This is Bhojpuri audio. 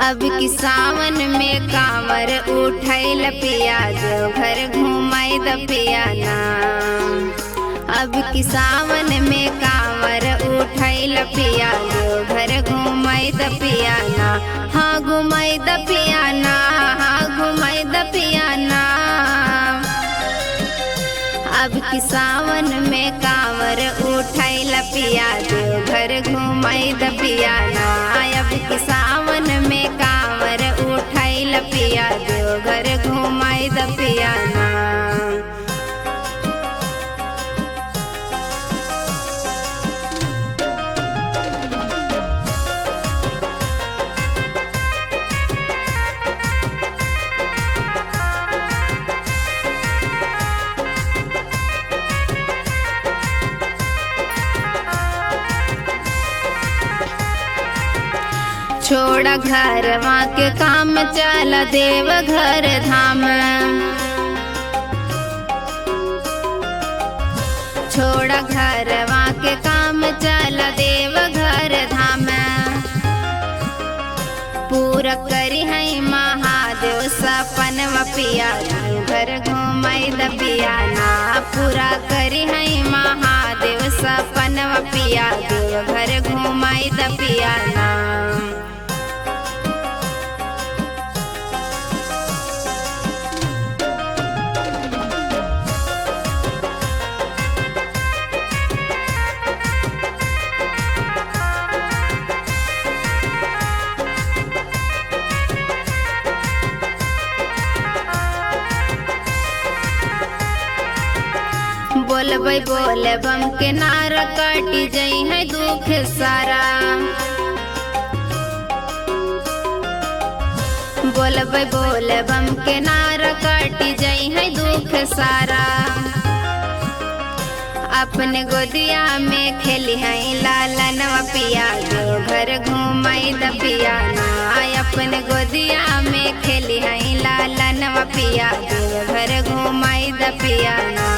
अब की सावन में कांवर उठैल पिया जो घर घुमाई द पिया ना। अब की सावन में कांवर उठैल पिया जो घर घुमाई द पिया ना। हाँ घुमाई द पिया ना, हाँ घुमाई द पिया ना। अब की सावन में कांवर उठैल पिया जो घर घुमाई द पिया ना। अब की सावन में कांवर उठैल पिया जो घर घुमाई द पिया ना। छोड़ा घर वहाँ के काम चल देव घर धाम। छोड़ा घर वहाँ के काम चल देव घर धाम। पूरा करी है महादेव सपनवा पिया घर घुमाई द पिया ना। पूरा करी है महादेव सपनवा पिया घर घुमाई द पिया ना। बोलबै बोल बम के नारा कटी जई है दुख सारा। बोलबै बोल बम के नारा कटी जई है दुख सारा। अपने गोदिया में खेली है लालनवा पिया जो घर घुमाई द पिया ना। अपने गोदिया में खेली है लालनवा पिया जो घर घुमाई द पिया ना।